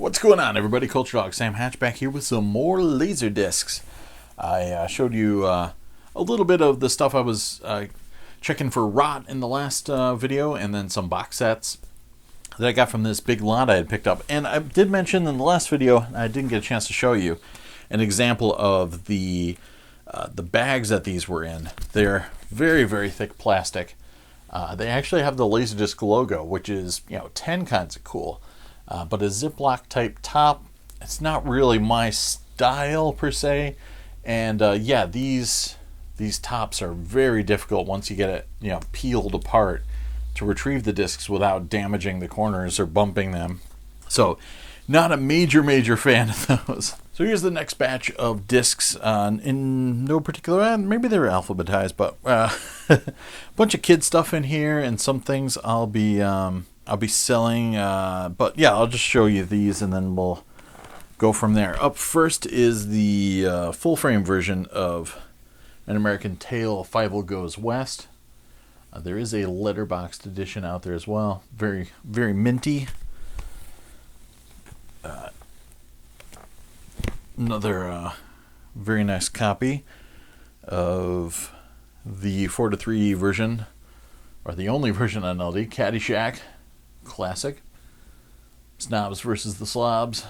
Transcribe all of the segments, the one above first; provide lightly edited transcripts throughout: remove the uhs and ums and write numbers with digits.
What's going on, everybody? Culturedog Sam Hatch back here with some more LaserDiscs. I showed you a little bit of the stuff I was checking for rot in the last video, and then some box sets that I got from this big lot I had picked up. And I did mention in the last video, I didn't get a chance to show you, an example of the bags that these were in. They're very, very thick plastic. They actually have the LaserDisc logo, which is, 10 kinds of cool. But a Ziploc type top, it's not really my style per se. And yeah, these tops are very difficult once you get it, peeled apart to retrieve the discs without damaging the corners or bumping them. So not a major fan of those. So here's the next batch of discs in no particular, maybe they're alphabetized, but a bunch of kid stuff in here, and some things I'll be selling, but yeah, I'll just show you these and then we'll go from there. Up first is the full frame version of An American Tail, Fievel Goes West. There is a letterboxed edition out there as well. Very, very minty. Another very nice copy of the 4:3 version, or the only version on LD, Caddyshack. Classic. Snobs versus the Slobs.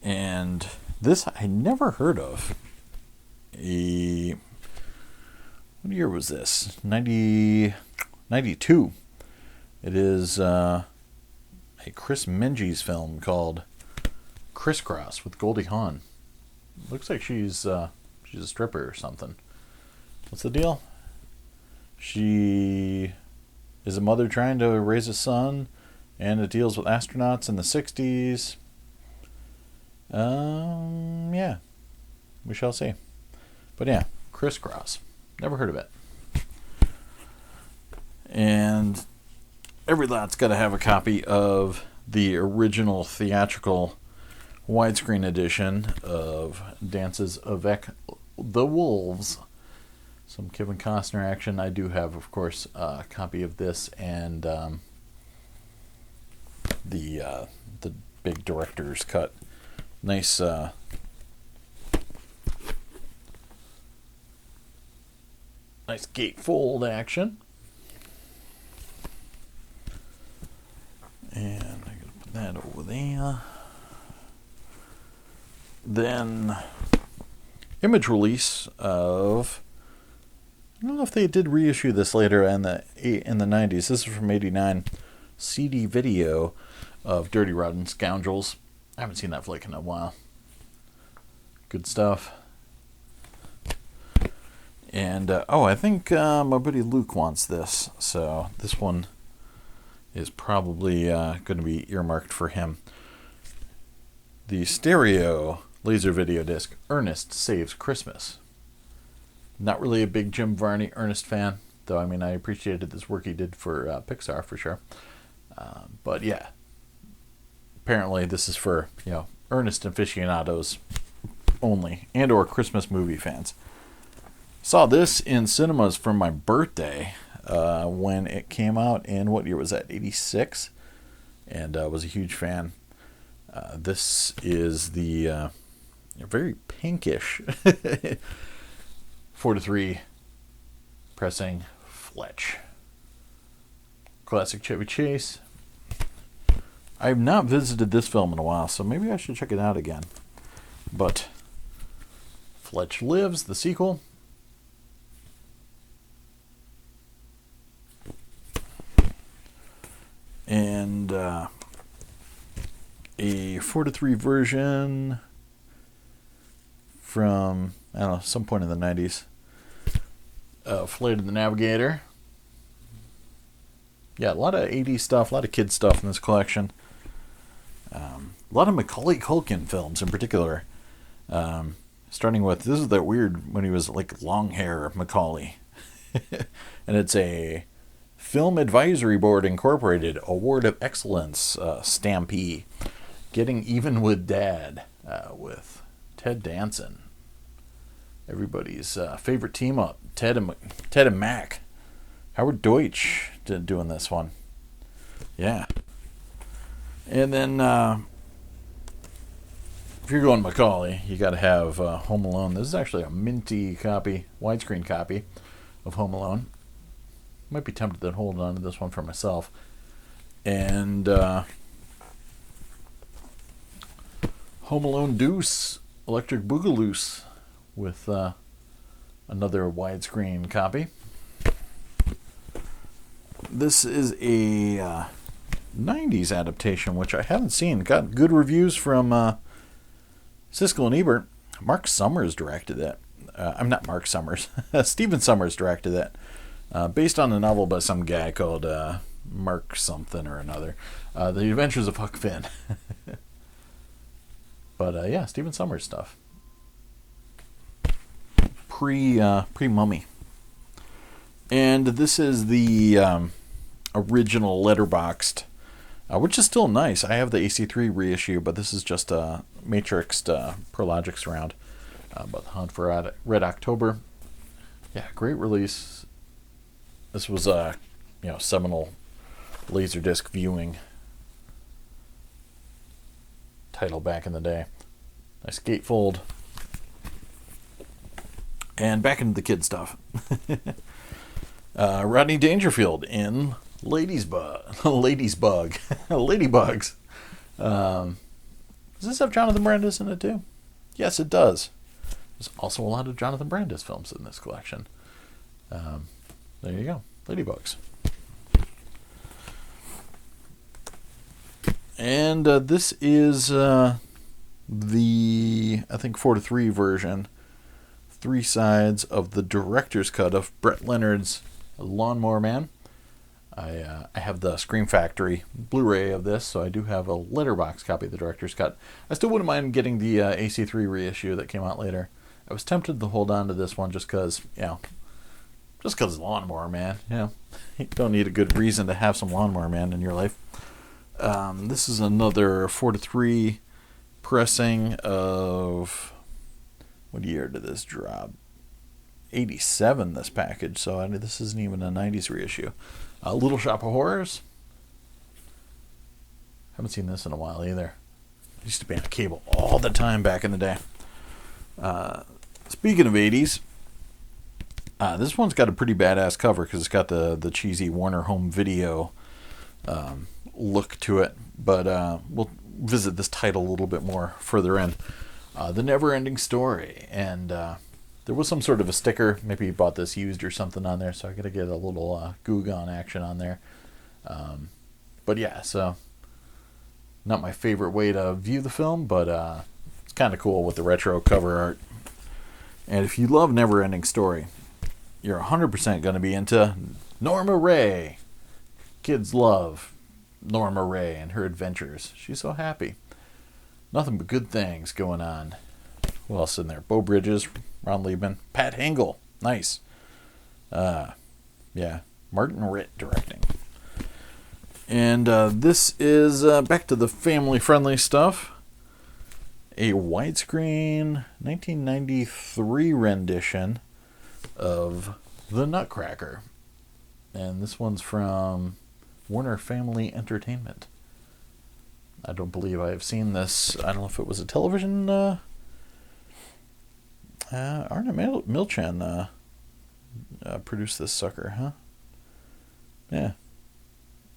And this I never heard of. What year was this? 92. It is a Chris Menges film called Crisscross with Goldie Hawn. Looks like she's a stripper or something. What's the deal? She is a mother trying to raise a son, and it deals with astronauts in the 60s. Yeah, we shall see. But yeah, Crisscross. Never heard of it. And every lot's got to have a copy of the original theatrical widescreen edition of Dances avec the Wolves. Some Kevin Costner action. I do have, of course, a copy of this and the big director's cut. Nice, nice gatefold action. And I'm gonna put that over there. Then, image release of. I don't know if they did reissue this later in the 90s. This is from '89. CD video of Dirty Rotten Scoundrels. I haven't seen that flick in a while. Good stuff. And I think my buddy Luke wants this, so this one is probably going to be earmarked for him. The stereo laser video disc, Ernest Saves Christmas. Not really a big Jim Varney Ernest fan, though. I mean, I appreciated this work he did for Pixar for sure. But yeah, apparently this is for Ernest aficionados only, and or Christmas movie fans. Saw this in cinemas for my birthday when it came out in, what year was that? 86, and was a huge fan. This is the very pinkish 4:3 pressing Fletch. Classic Chevy Chase. I've not visited this film in a while, so maybe I should check it out again. But Fletch Lives, the sequel. And a 4:3 version from, I don't know, some point in the 90s. Flight of the Navigator. Yeah, a lot of 80s stuff, a lot of kid stuff in this collection. A lot of Macaulay Culkin films in particular. Starting with, this is that weird when he was like long hair Macaulay. And it's a Film Advisory Board Incorporated Award of Excellence Stampede. Getting Even with Dad with Ted Danson. Everybody's favorite team up, Ted and Mac. Howard Deutsch doing this one. Yeah. And then if you're going Macaulay, you got to have Home Alone. This is actually a minty copy, widescreen copy of Home Alone. Might be tempted to hold on to this one for myself. And Home Alone Deuce, Electric Boogaloo with another widescreen copy. This is a 90s adaptation, which I haven't seen. Got good reviews from Siskel and Ebert. Mark Summers directed it. I'm not Mark Summers. Stephen Summers directed it. Based on a novel by some guy called Mark something or another. The Adventures of Huck Finn. But yeah, Stephen Summers stuff. Pre-Mummy. And this is the original letterboxed, which is still nice. I have the AC3 reissue, but this is just a matrixed Prologic surround. But The Hunt for Red October. Yeah, great release. This was a seminal LaserDisc viewing title back in the day. Nice gatefold. And back into the kid stuff. Rodney Dangerfield in Ladybugs. Does this have Jonathan Brandis in it too? Yes, it does. There's also a lot of Jonathan Brandis films in this collection. There you go, Ladybugs. And this is the, I think, 4:3 version. 3 sides of the director's cut of Brett Leonard's Lawnmower Man. I have the Scream Factory Blu-ray of this, so I do have a letterbox copy of the director's cut. I still wouldn't mind getting the AC3 reissue that came out later. I was tempted to hold on to this one just because, Lawnmower Man. You don't need a good reason to have some Lawnmower Man in your life. This is another 4:3 pressing of, what year did this drop? 87, this package, so this isn't even a 90s reissue. Little Shop of Horrors. Haven't seen this in a while either. I used to be on cable all the time back in the day. Speaking of 80s, this one's got a pretty badass cover because it's got the cheesy Warner Home Video look to it. But we'll visit this title a little bit more further in. The Never-Ending Story. And there was some sort of a sticker. Maybe you bought this used or something on there, so I got to get a little Goo-Gon action on there. But yeah, so not my favorite way to view the film, but it's kind of cool with the retro cover art. And if you love Never-Ending Story, you're 100% going to be into Norma Ray. Kids love Norma Ray and her adventures. She's so happy. Nothing but good things going on. Who else in there? Beau Bridges, Ron Liebman, Pat Hingle. Nice. Yeah, Martin Ritt directing. And this is back to the family-friendly stuff. A widescreen 1993 rendition of The Nutcracker. And this one's from Warner Family Entertainment. I don't believe I have seen this. I don't know if it was a television. Arna Milchan produced this sucker, huh? Yeah.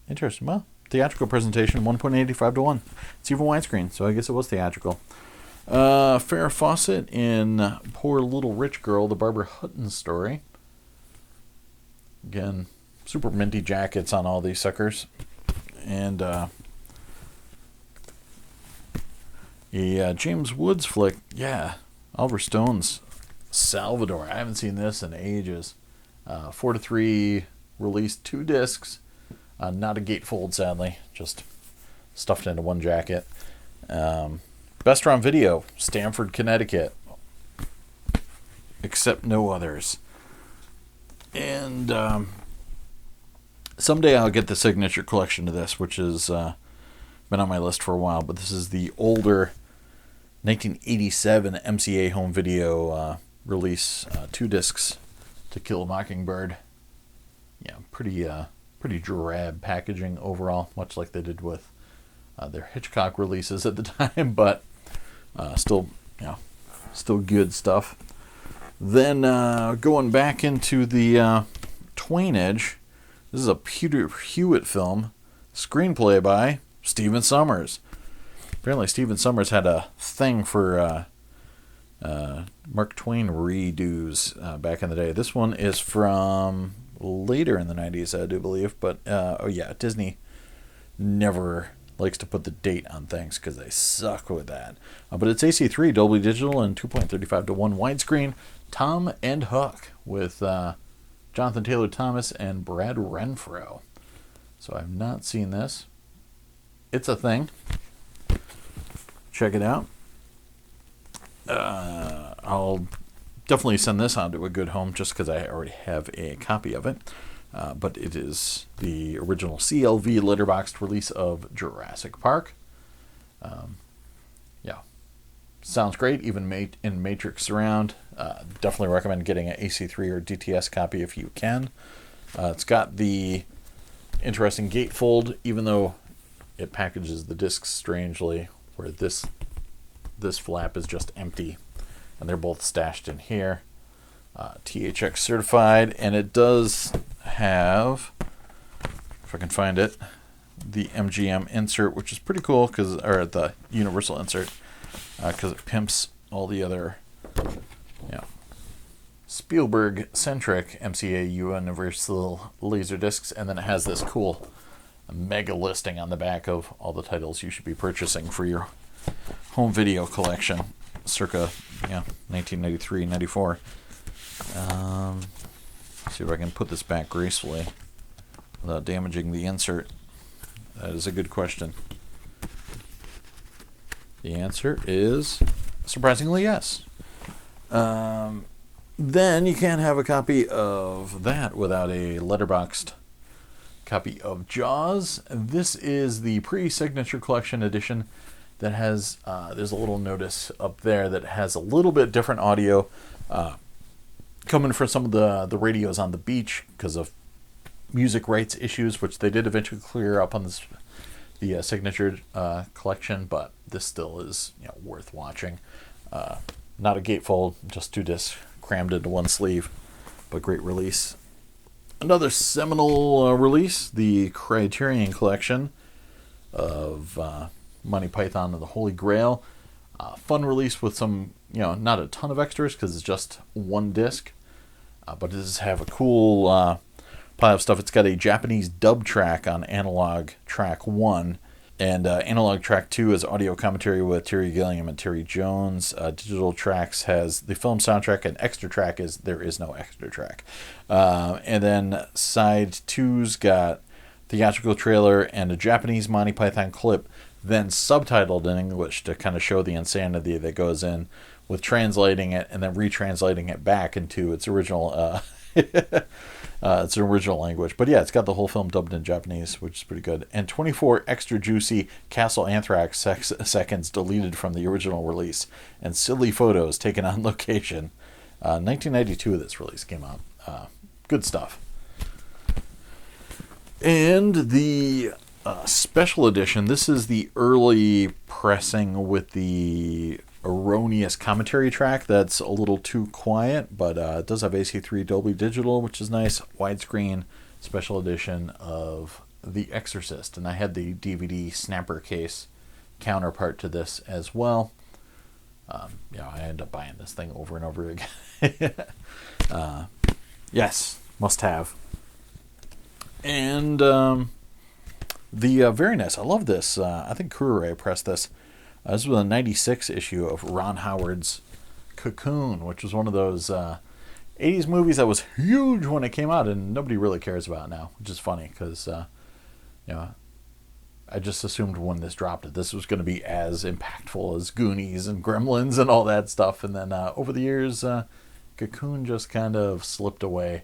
Interesting. Well, theatrical presentation, 1.85 to 1. It's even widescreen, so I guess it was theatrical. Farrah Fawcett in Poor Little Rich Girl, the Barbara Hutton story. Again, super minty jackets on all these suckers. And James Woods flick. Yeah, Oliver Stone's Salvador. I haven't seen this in ages. 4:3 released 2 discs. Not a gatefold, sadly. Just stuffed into one jacket. Best on video, Stamford, Connecticut. Except no others. And someday I'll get the signature collection to this, which has been on my list for a while. But this is the older 1987 MCA home video release. 2 discs, To Kill a Mockingbird. Yeah, pretty drab packaging overall, much like they did with They're Hitchcock releases at the time, but still, still good stuff. Then going back into the Twainage, this is a Peter Hewitt film, screenplay by Stephen Sommers. Apparently, Stephen Sommers had a thing for Mark Twain redos back in the day. This one is from later in the 90s, I do believe. But, Disney never likes to put the date on things because they suck with that. But it's AC3, Dolby Digital, and 2.35 to 1 widescreen. Tom and Huck with Jonathan Taylor Thomas and Brad Renfro. So I've not seen this. It's a thing. Check it out. I'll definitely send this on to a good home just because I already have a copy of it. But it is the original CLV letterboxed release of Jurassic Park. Sounds great, even in Matrix Surround. Definitely recommend getting an AC3 or DTS copy if you can. It's got the interesting gatefold, even though it packages the discs strangely, where this flap is just empty, and they're both stashed in here. THX certified, and it does have, if I can find it, the MGM insert, which is pretty cool, or the universal insert, because it pimps all the other, Spielberg-centric MCA Universal LaserDiscs, and then it has this cool mega listing on the back of all the titles you should be purchasing for your home video collection, circa 1993, 94. See if I can put this back gracefully without damaging the insert. That is a good question. The answer is surprisingly yes. Then you can't have a copy of that without a letterboxed copy of Jaws. This is the pre-signature collection edition that has, there's a little notice up there that has a little bit different audio coming from some of the radios on the beach because of music rights issues, which they did eventually clear up on the signature collection, but this still is worth watching. Not a gatefold, just 2 discs crammed into one sleeve, but great release. Another seminal release, the Criterion Collection of Monty Python and the Holy Grail. Fun release with some, not a ton of extras because it's just 1 disc, but it does have a cool pile of stuff. It's got a Japanese dub track on analog track 1, and analog track 2 is audio commentary with Terry Gilliam and Terry Jones. Digital tracks has the film soundtrack, and extra track is There Is No Extra Track. And then side 2's got theatrical trailer and a Japanese Monty Python clip, then subtitled in English to kind of show the insanity that goes in with translating it and then retranslating it back into its original language. But yeah, it's got the whole film dubbed in Japanese, which is pretty good. And 24 extra juicy Castle Anthrax seconds deleted from the original release, and silly photos taken on location. 1992 this release came out. Good stuff. And the special edition, this is the early pressing with the erroneous commentary track that's a little too quiet, but it does have AC3 Dolby Digital, which is nice. Widescreen special edition of The Exorcist, and I had the DVD snapper case counterpart to this as well. I end up buying this thing over and over again. Yes, must have. And the very nice, I love this. I think Kure pressed this. This was a 96 issue of Ron Howard's Cocoon, which was one of those 80s movies that was huge when it came out and nobody really cares about now, which is funny because, I just assumed when this dropped that this was going to be as impactful as Goonies and Gremlins and all that stuff. And then over the years, Cocoon just kind of slipped away.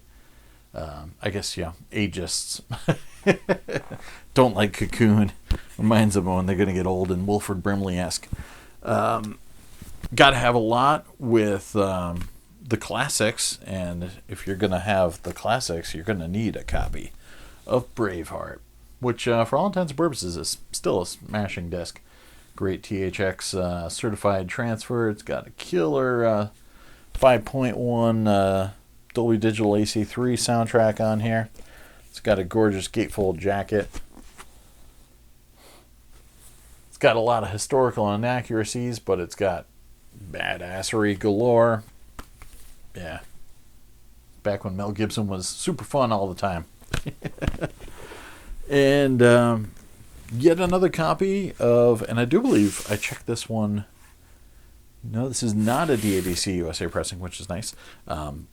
I guess, ageists don't like Cocoon. Reminds them when they're going to get old and Wilford Brimley-esque. Got to have a lot with the classics, and if you're going to have the classics, you're going to need a copy of Braveheart. which for all intents and purposes is still a smashing disc. Great THX certified transfer. It's got a killer 5.1 Dolby Digital AC3 soundtrack on here. It's got a gorgeous gatefold jacket. It's got a lot of historical inaccuracies, but it's got badassery galore. Yeah. Back when Mel Gibson was super fun all the time. And yet another copy of, and I do believe I checked this one. No, this is not a DADC USA pressing, which is nice.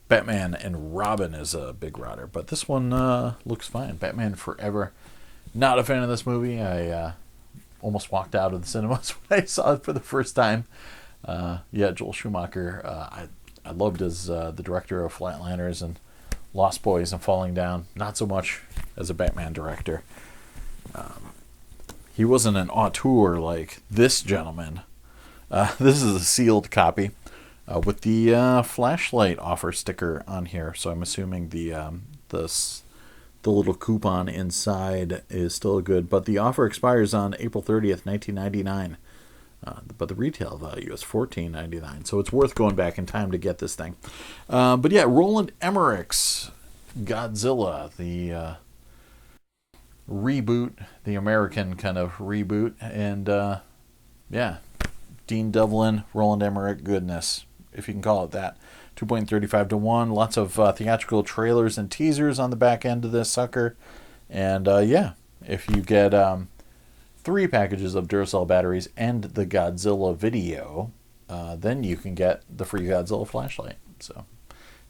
Batman and Robin is a big rodder, but this one looks fine. Batman Forever. Not a fan of this movie. I almost walked out of the cinemas when I saw it for the first time. Yeah, Joel Schumacher. I loved as the director of Flatliners and Lost Boys and Falling Down. Not so much as a Batman director. He wasn't an auteur like this gentleman. This is a sealed copy with the flashlight offer sticker on here. So I'm assuming the little coupon inside is still good. But the offer expires on April 30th, 1999. But the retail value is $14.99. So it's worth going back in time to get this thing. But yeah, Roland Emmerich's Godzilla, the reboot, the American kind of reboot. And yeah, Dean Devlin, Roland Emmerich goodness, if you can call it that. 2.35 to 1. Lots of theatrical trailers and teasers on the back end of this sucker. And yeah, if you get 3 packages of Duracell batteries and the Godzilla video, then you can get the free Godzilla flashlight. So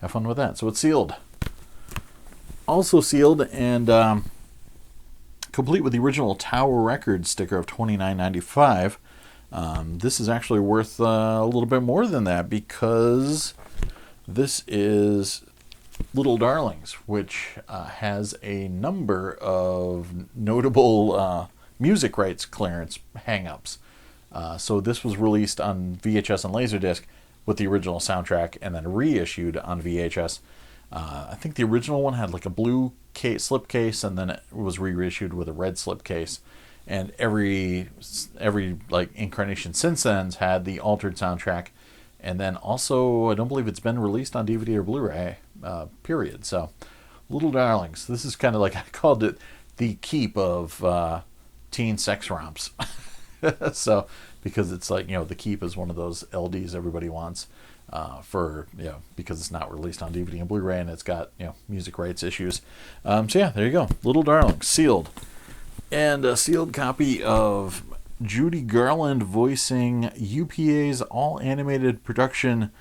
have fun with that. So it's sealed. Also sealed and complete with the original Tower Records sticker of $29.95. This is actually worth a little bit more than that because this is Little Darlings, which has a number of notable music rights clearance hang-ups. So this was released on VHS and LaserDisc with the original soundtrack and then reissued on VHS. I think the original one had like a blue slipcase and then it was reissued with a red slipcase. And every like incarnation since then had the altered soundtrack. And then also, I don't believe it's been released on DVD or Blu-ray, period. So, Little Darlings. This is kind of like, I called it the keep of teen sex romps. So, because it's like, the keep is one of those LDs everybody wants because it's not released on DVD and Blu-ray and it's got, music rights issues. So yeah, there you go. Little Darlings, sealed. And a sealed copy of Judy Garland voicing UPA's all-animated production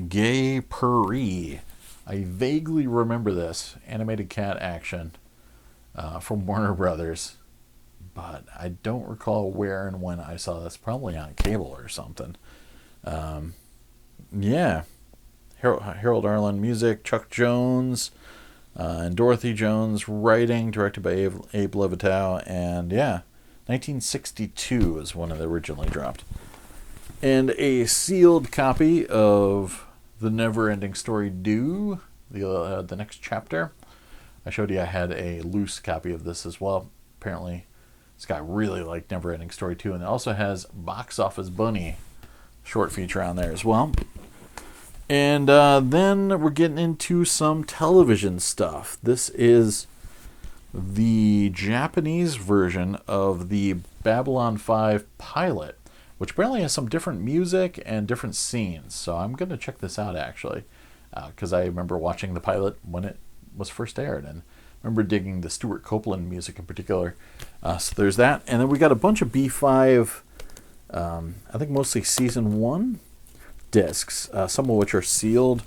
Gay Purrie. I vaguely remember this animated cat action from Warner Brothers, but I don't recall where and when I saw this. Probably on cable or something. Yeah. Harold Arlen music, Chuck Jones, and Dorothy Jones writing, directed by Abe Levitow, and yeah, 1962 is when it originally dropped. And a sealed copy of The Never-Ending Story Due, the next chapter. I showed you I had a loose copy of this as well. Apparently, this guy really liked Never-Ending Story 2, and it also has Box Office Bunny short feature on there as well. And then we're getting into some television stuff. This is the Japanese version of the Babylon 5 pilot, which apparently has some different music and different scenes. So I'm going to check this out, actually, because I remember watching the pilot when it was first aired, and I remember digging the Stuart Copeland music in particular. So there's that. And then we got a bunch of B5, I think mostly Season 1 discs, some of which are sealed.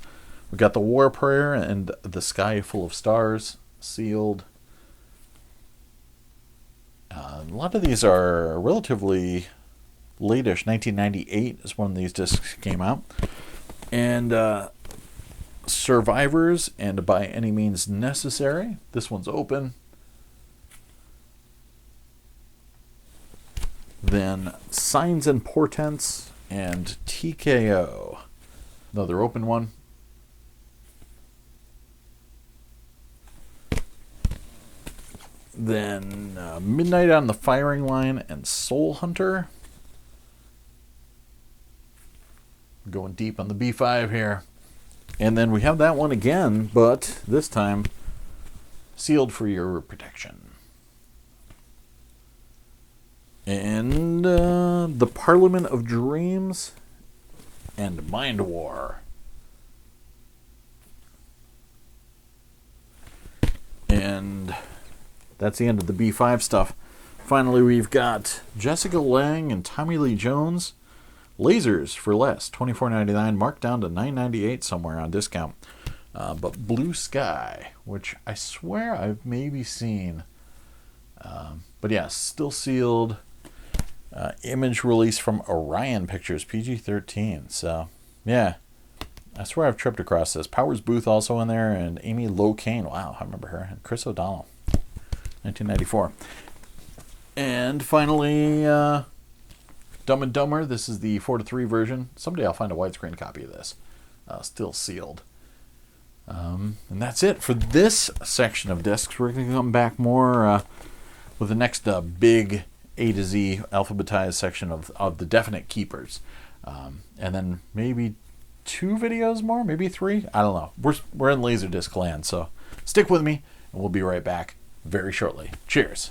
We got The War Prayer and The Sky Full of Stars, sealed. A lot of these are relatively late-ish. 1998 is when these discs came out. And Survivors and By Any Means Necessary. This one's open. Then Signs and Portents and TKO. Another open one. Then Midnight on the Firing Line and Soul Hunter. Going deep on the B5 here. And then we have that one again, but this time sealed for your protection. And the Parliament of Dreams and Mind War. And that's the end of the B5 stuff. Finally, we've got Jessica Lange and Tommy Lee Jones. Lasers for less, $24.99, marked down to $9.98 somewhere on discount. But Blue Sky, which I swear I've maybe seen. But yeah, still sealed. Image release from Orion Pictures, PG-13. So, yeah. I swear I've tripped across this. Powers Booth also in there, and Amy Locane. Wow, I remember her. And Chris O'Donnell, 1994. And finally, Dumb and Dumber. This is the 4:3 version. Someday I'll find a widescreen copy of this. Still sealed. And that's it for this section of discs. We're going to come back more with the next big A to Z alphabetized section of the definite keepers. And then maybe 2 videos more, maybe 3. I don't know. We're in LaserDisc land, so stick with me, and we'll be right back very shortly. Cheers.